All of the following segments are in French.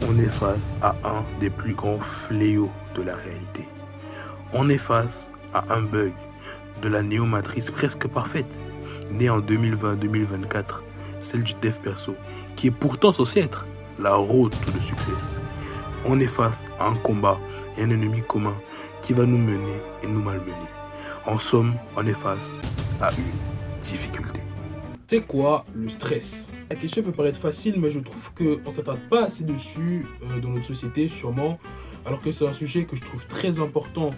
On est face à un des plus grands fléaux de la réalité. On est face à un bug de la néomatrice presque parfaite, née en 2020-2024, celle du dev perso, qui est pourtant censée être la road to the success. On est face à un combat et un ennemi commun qui va nous mener et nous malmener. En somme, on est face à une difficulté. C'est quoi le stress? La question peut paraître facile, mais je trouve qu'on ne s'attarde pas assez dessus dans notre société, sûrement, alors que c'est un sujet que je trouve très important.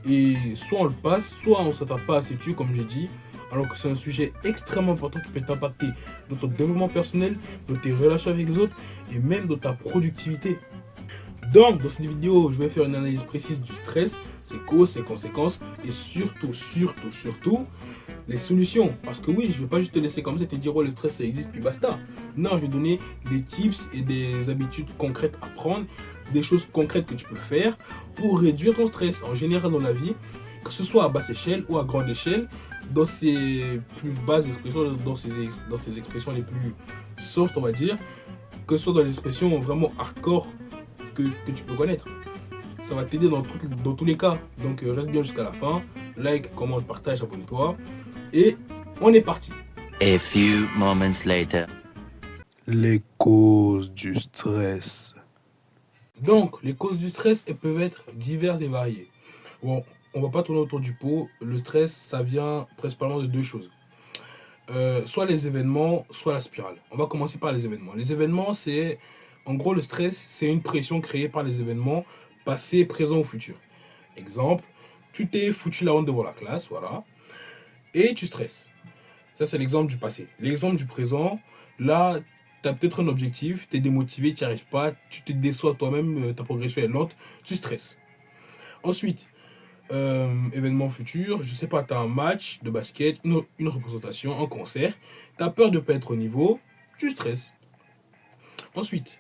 Et soit on le passe, soit on ne s'attarde pas assez dessus, comme j'ai dit, alors que c'est un sujet extrêmement important qui peut t'impacter dans ton développement personnel, dans tes relations avec les autres et même dans ta productivité. Donc, dans cette vidéo, je vais faire une analyse précise du stress, ses causes, ses conséquences et surtout, les solutions. Parce que oui, je ne vais pas juste te laisser comme ça et te dire, oh, le stress, ça existe, puis basta. Non, je vais donner des tips et des habitudes concrètes à prendre, des choses concrètes que tu peux faire pour réduire ton stress en général dans la vie, que ce soit à basse échelle ou à grande échelle, dans ses plus basses expressions, dans ses expressions les plus soft, on va dire, que ce soit dans les expressions vraiment hardcore que tu peux connaître. Ça va t'aider dans tous les cas. Donc reste bien jusqu'à la fin. Like, commente, partage, abonne-toi. Et on est parti. A few moments later. Les causes du stress. Donc, les causes du stress, elles peuvent être diverses et variées. Bon, on va pas tourner autour du pot. Le stress, ça vient principalement de deux choses. Soit les événements, soit la spirale. On va commencer par les événements. Les événements, c'est... En gros, le stress, c'est une pression créée par les événements passés, présents ou futurs. Exemple, tu t'es foutu la honte devant la classe, voilà, et tu stresses. Ça, c'est l'exemple du passé. L'exemple du présent, là, tu as peut-être un objectif, tu es démotivé, tu n'y arrives pas, tu te déçois toi-même, ta progression est lente, tu stresses. Ensuite, événement futur, je sais pas, tu as un match de basket, une représentation, un concert, tu as peur de ne pas être au niveau, tu stresses. Ensuite,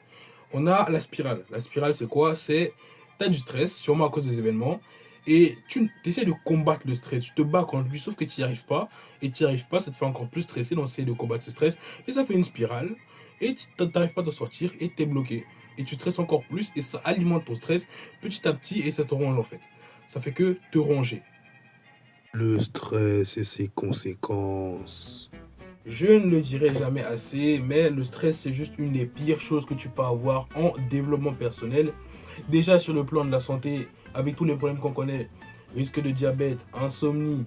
on a la spirale. La spirale, c'est quoi? C'est, tu as du stress, sûrement à cause des événements, et tu essaies de combattre le stress. Tu te bats contre lui, sauf que tu n'y arrives pas, et tu n'y arrives pas, ça te fait encore plus stresser, donc essayer de combattre ce stress, et ça fait une spirale, et tu n'arrives pas à t'en sortir, et tu es bloqué. Et tu stresses encore plus, et ça alimente ton stress petit à petit, et ça te ronge en fait. Ça fait que te ronger. Le stress et ses conséquences. Je ne le dirai jamais assez, mais le stress, c'est juste une des pires choses que tu peux avoir en développement personnel. Déjà sur le plan de la santé, avec tous les problèmes qu'on connaît, risque de diabète, insomnie,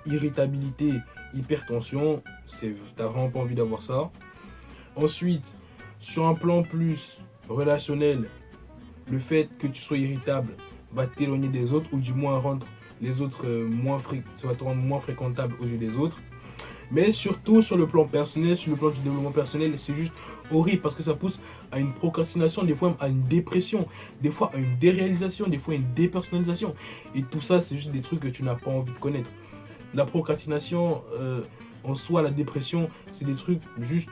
irritabilité, hypertension, t'as vraiment pas envie d'avoir ça. Ensuite, sur un plan plus relationnel, le fait que tu sois irritable va t'éloigner des autres, ou du moins rendre les autres ça va te rendre moins fréquentable aux yeux des autres. Mais surtout sur le plan personnel, sur le plan du développement personnel, c'est juste horrible parce que ça pousse à une procrastination, des fois même à une dépression, des fois à une déréalisation, des fois à une dépersonnalisation. Et tout ça, c'est juste des trucs que tu n'as pas envie de connaître. La procrastination, en soi, la dépression, c'est des trucs juste...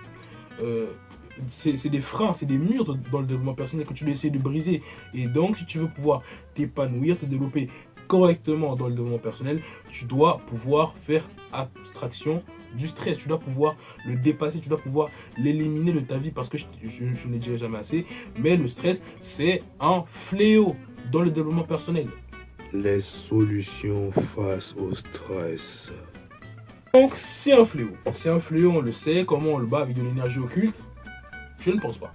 c'est des freins, c'est des murs dans le développement personnel que tu dois essayer de briser. Et donc, si tu veux pouvoir t'épanouir, te développer correctement dans le développement personnel, tu dois pouvoir faire abstraction du stress, tu dois pouvoir le dépasser, tu dois pouvoir l'éliminer de ta vie parce que je ne le dirai jamais assez, mais le stress, c'est un fléau dans le développement personnel. Les solutions face au stress. Donc, c'est un fléau. C'est un fléau, on le sait. Comment on le bat avec de l'énergie occulte? Je ne pense pas.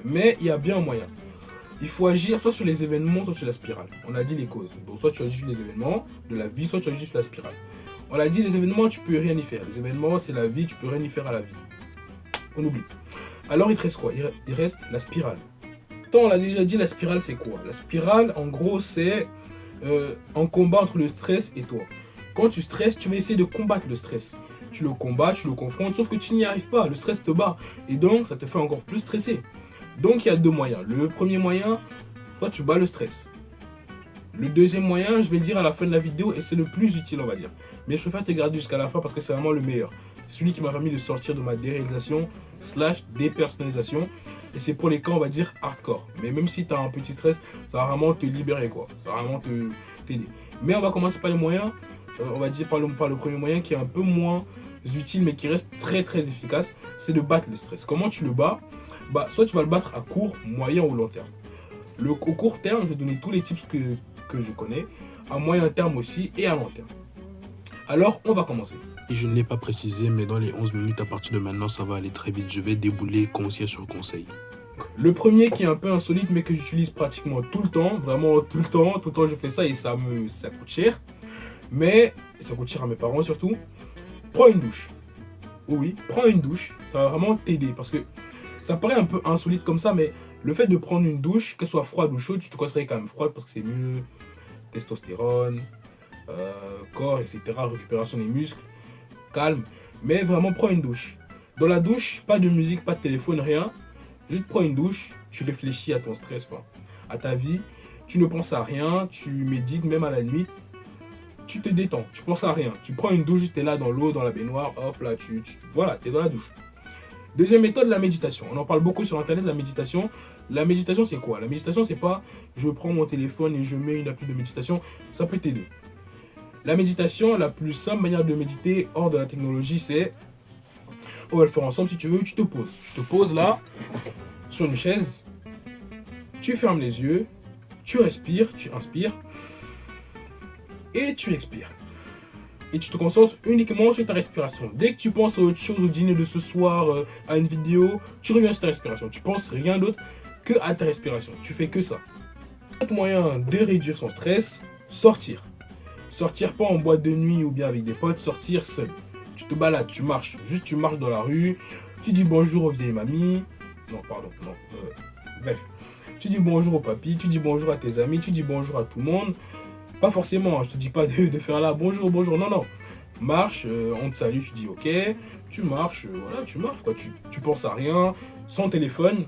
Mais il y a bien un moyen. Il faut agir soit sur les événements, soit sur la spirale. On a dit les causes. Donc, soit tu agis sur les événements de la vie, soit tu agis sur la spirale. On a dit les événements, tu peux rien y faire. Les événements, c'est la vie, tu peux rien y faire à la vie. On oublie. Alors, il te reste quoi? Il reste la spirale. Ça, on l'a déjà dit, la spirale, c'est quoi? La spirale, en gros, c'est un combat entre le stress et toi. Quand tu stresses, tu vas essayer de combattre le stress. Tu le combats, tu le confrontes, sauf que tu n'y arrives pas. Le stress te bat. Et donc, ça te fait encore plus stresser. Donc, il y a deux moyens. Le premier moyen, soit tu bats le stress. Le deuxième moyen, je vais le dire à la fin de la vidéo et c'est le plus utile, on va dire. Mais je préfère te garder jusqu'à la fin parce que c'est vraiment le meilleur. C'est celui qui m'a permis de sortir de ma déréalisation / dépersonnalisation. Et c'est pour les cas, on va dire, hardcore. Mais même si tu as un petit stress, ça va vraiment te libérer, quoi. Ça va vraiment t'aider. Mais on va commencer par les moyens. On va dire par le premier moyen qui est un peu moins utile mais qui reste très très efficace, c'est de battre le stress. Comment tu le bats? Soit tu vas le battre à court, moyen ou long terme. Au court terme, je vais donner tous les tips que je connais, à moyen terme aussi et à long terme. Alors, on va commencer. Et je ne l'ai pas précisé, mais dans les 11 minutes à partir de maintenant, ça va aller très vite. Je vais débouler conseil sur conseil. Le premier qui est un peu insolite, mais que j'utilise pratiquement tout le temps, vraiment tout le temps je fais ça et ça coûte cher. Mais ça coûte cher à mes parents surtout. Prends une douche. Oui, prends une douche, ça va vraiment t'aider parce que ça paraît un peu insolite comme ça, mais le fait de prendre une douche, qu'elle soit froide ou chaude, tu te conseillerais quand même froide parce que c'est mieux. Testostérone, corps, etc. Récupération des muscles, calme. Mais vraiment, prends une douche. Dans la douche, pas de musique, pas de téléphone, rien. Juste prends une douche, tu réfléchis à ton stress, à ta vie. Tu ne penses à rien, tu médites même à la nuit. Tu te détends, tu penses à rien. Tu prends une douche, tu es là dans l'eau, dans la baignoire, hop là, voilà, tu es dans la douche. Deuxième méthode, la méditation. On en parle beaucoup sur internet, la méditation. La méditation, c'est quoi? La méditation, c'est pas je prends mon téléphone et je mets une appli de méditation. Ça peut t'aider. La méditation, la plus simple manière de méditer hors de la technologie, c'est... On va le faire ensemble si tu veux. Tu te poses. Tu te poses là, sur une chaise. Tu fermes les yeux. Tu respires, tu inspires. Et tu expires. Et tu te concentres uniquement sur ta respiration. Dès que tu penses à autre chose, au dîner de ce soir, à une vidéo, tu reviens sur ta respiration. Tu penses rien d'autre que à ta respiration. Tu fais que ça. Autre moyen de réduire son stress, sortir. Sortir pas en boîte de nuit ou bien avec des potes, sortir seul. Tu te balades, tu marches. Juste tu marches dans la rue. Tu dis bonjour aux vieilles mamies. Non, pardon, non. Bref. Tu dis bonjour au papy, tu dis bonjour à tes amis, tu dis bonjour à tout le monde. Pas forcément, je te dis pas de faire là bonjour, non. Marche, on te salue, tu dis ok, tu marches, voilà, tu marches quoi, tu penses à rien, sans téléphone,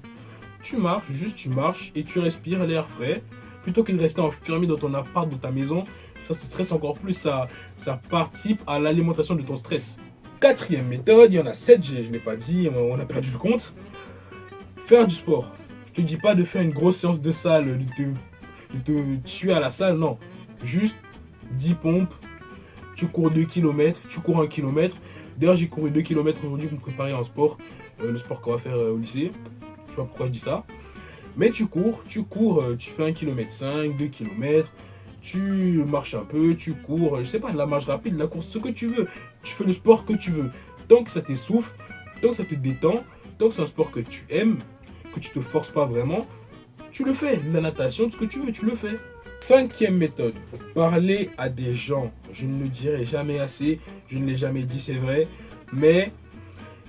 tu marches et tu respires l'air frais. Plutôt que de rester enfermé dans ton appart, dans ta maison, ça te stresse encore plus, ça participe à l'alimentation de ton stress. Quatrième méthode, il y en a 7, je ne l'ai pas dit, on a perdu le compte. Faire du sport. Je te dis pas de faire une grosse séance de salle, de te tuer à la salle, non. Juste 10 pompes, tu cours 2 km, tu cours 1 km. D'ailleurs, j'ai couru 2 km aujourd'hui pour me préparer en sport, le sport qu'on va faire au lycée. Je sais pas pourquoi je dis ça. Mais tu cours, tu fais 1,5 km, 2 km, tu marches un peu, tu cours, je sais pas, de la marche rapide, de la course, ce que tu veux. Tu fais le sport que tu veux. Tant que ça t'essouffle, tant que ça te détend, tant que c'est un sport que tu aimes, que tu te forces pas vraiment, tu le fais. De la natation, ce que tu veux, tu le fais. Cinquième méthode, parler à des gens. Je ne le dirai jamais assez, je ne l'ai jamais dit, c'est vrai, mais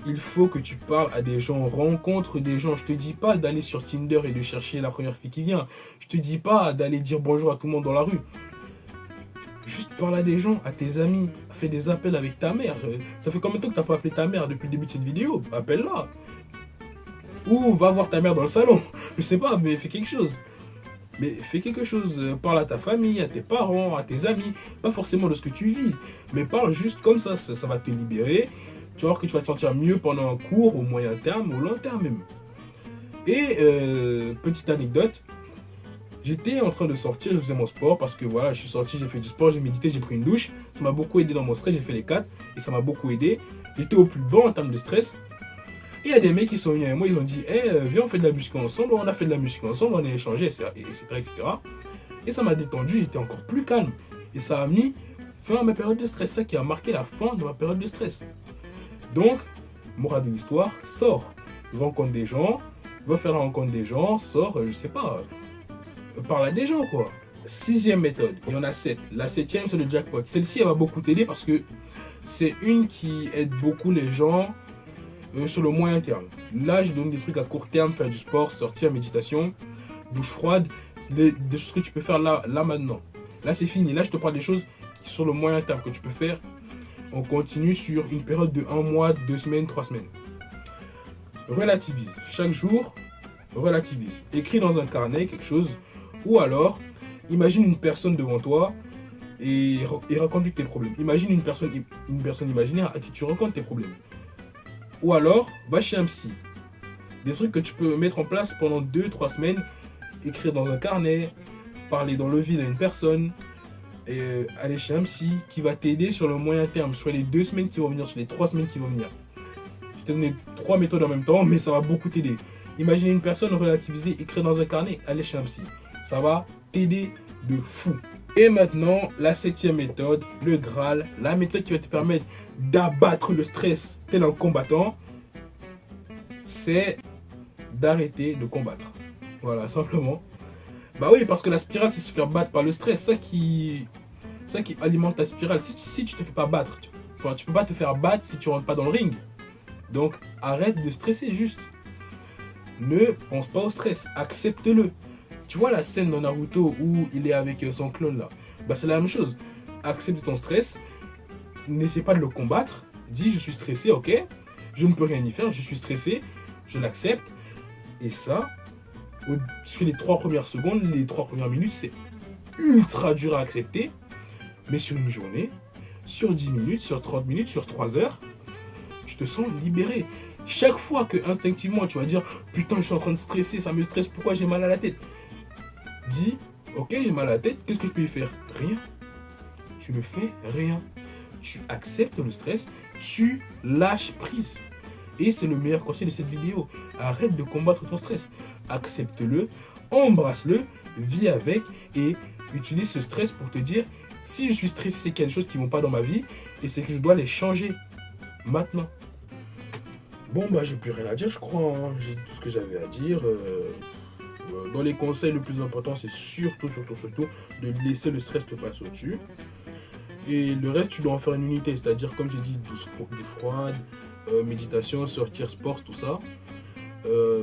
il faut que tu parles à des gens, rencontre des gens. Je te dis pas d'aller sur Tinder et de chercher la première fille qui vient. Je te dis pas d'aller dire bonjour à tout le monde dans la rue. Juste parle à des gens, à tes amis, fais des appels avec ta mère. Ça fait combien de temps que tu n'as pas appelé ta mère depuis le début de cette vidéo? Appelle-la. Ou va voir ta mère dans le salon. Je sais pas, mais fais quelque chose. Parle à ta famille, à tes parents, à tes amis, pas forcément de ce que tu vis, mais parle juste comme ça va te libérer, tu vas voir que tu vas te sentir mieux pendant un court, au moyen terme, au long terme même. Et petite anecdote, j'étais en train de sortir, je faisais mon sport parce que voilà, je suis sorti, j'ai fait du sport, j'ai médité, j'ai pris une douche, ça m'a beaucoup aidé dans mon stress, j'ai fait les 4 et ça m'a beaucoup aidé, j'étais au plus bas en termes de stress. Et il y a des mecs qui sont venus à moi, ils ont dit viens on fait de la muscu ensemble, on a fait de la muscu ensemble, on a échangé, etc. Et ça m'a détendu, j'étais encore plus calme. Et ça a mis fin à ma période de stress, ça qui a marqué la fin de ma période de stress. Donc, morale de l'histoire, sors, rencontre des gens, va faire la rencontre des gens, sors, je sais pas, parle à des gens quoi. Sixième méthode, il y en a 7. La 7e c'est le jackpot. Celle-ci elle va beaucoup t'aider parce que c'est une qui aide beaucoup les gens sur le moyen terme. Là, je donne des trucs à court terme, faire du sport, sortir, méditation, douche froide, des choses que tu peux faire là maintenant. Là, c'est fini. Là, je te parle des choses qui sont sur le moyen terme que tu peux faire. On continue sur une période de 1 mois, 2 semaines, 3 semaines. Relativise. Chaque jour, relativise. Écris dans un carnet quelque chose. Ou alors, imagine une personne devant toi et raconte-lui tes problèmes. Imagine une personne imaginaire à qui tu racontes tes problèmes. Ou alors, va chez un psy. Des trucs que tu peux mettre en place pendant 2-3 semaines. Écrire dans un carnet, parler dans le vide à une personne, aller chez un psy qui va t'aider sur le moyen terme, sur les 2 semaines qui vont venir, sur les 3 semaines qui vont venir. Je t'ai donné 3 méthodes en même temps, mais ça va beaucoup t'aider. Imaginez une personne relativisée, écrire dans un carnet, aller chez un psy. Ça va t'aider de fou. Et maintenant, la 7e méthode, le Graal, la méthode qui va te permettre d'abattre le stress tel un combattant, c'est d'arrêter de combattre. Voilà, simplement. Bah oui, parce que la spirale, c'est se faire battre par le stress. Ça qui alimente la spirale. Si tu te fais pas battre, tu peux pas te faire battre si tu rentres pas dans le ring. Donc, arrête de stresser juste. Ne pense pas au stress, accepte-le. Tu vois la scène dans Naruto où il est avec son clone là. Bah c'est la même chose. Accepte ton stress, n'essaie pas de le combattre. Dis je suis stressé, ok. Je ne peux rien y faire, je suis stressé, je l'accepte. Et ça, sur les 3 premières secondes, les 3 premières minutes, c'est ultra dur à accepter. Mais sur une journée, sur 10 minutes, sur 30 minutes, sur 3 heures, tu te sens libéré. Chaque fois que instinctivement tu vas dire putain je suis en train de stresser, ça me stresse, pourquoi j'ai mal à la tête? Dis ok j'ai mal à la tête, qu'est-ce que je peux y faire? Rien. Tu ne fais rien. Tu acceptes le stress, tu lâches prise. Et c'est le meilleur conseil de cette vidéo. Arrête de combattre ton stress. Accepte-le, embrasse-le, vis avec et utilise ce stress pour te dire si je suis stressé, c'est qu'il y a des choses qui ne vont pas dans ma vie et c'est que je dois les changer maintenant. Bon bah j'ai plus rien à dire je crois, hein. J'ai dit tout ce que j'avais à dire. Dans les conseils, le plus important c'est surtout de laisser le stress te passer au-dessus. Et le reste tu dois en faire une unité, c'est-à-dire comme j'ai dit, douche froide, méditation, sortir, sport, tout ça.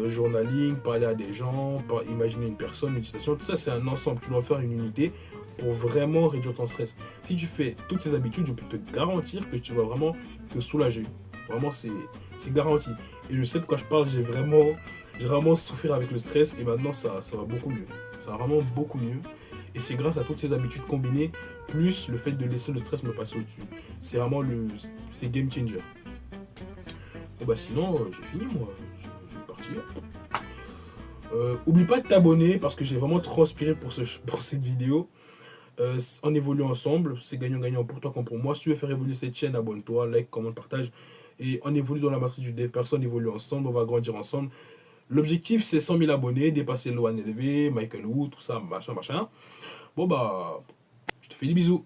Journaling, parler à des gens, imaginer une personne, méditation, tout ça c'est un ensemble, tu dois en faire une unité pour vraiment réduire ton stress. Si tu fais toutes ces habitudes, je peux te garantir que tu vas vraiment te soulager. Vraiment c'est garanti. Et je sais de quoi je parle, j'ai vraiment souffert avec le stress et maintenant ça va beaucoup mieux. Ça va vraiment beaucoup mieux. Et c'est grâce à toutes ces habitudes combinées, plus le fait de laisser le stress me passer au-dessus. C'est vraiment c'est game changer. Bon bah sinon, j'ai fini moi. Je vais partir. Oublie pas de t'abonner parce que j'ai vraiment transpiré pour cette vidéo. On évolue ensemble, c'est gagnant-gagnant pour toi comme pour moi. Si tu veux faire évoluer cette chaîne, abonne-toi, like, commente, partage. Et on évolue dans la matrice du dev, personne évolue ensemble, on va grandir ensemble. L'objectif c'est 100 000 abonnés, dépasser le 1LV, Michael Wu, tout ça, machin. Bon bah, je te fais des bisous.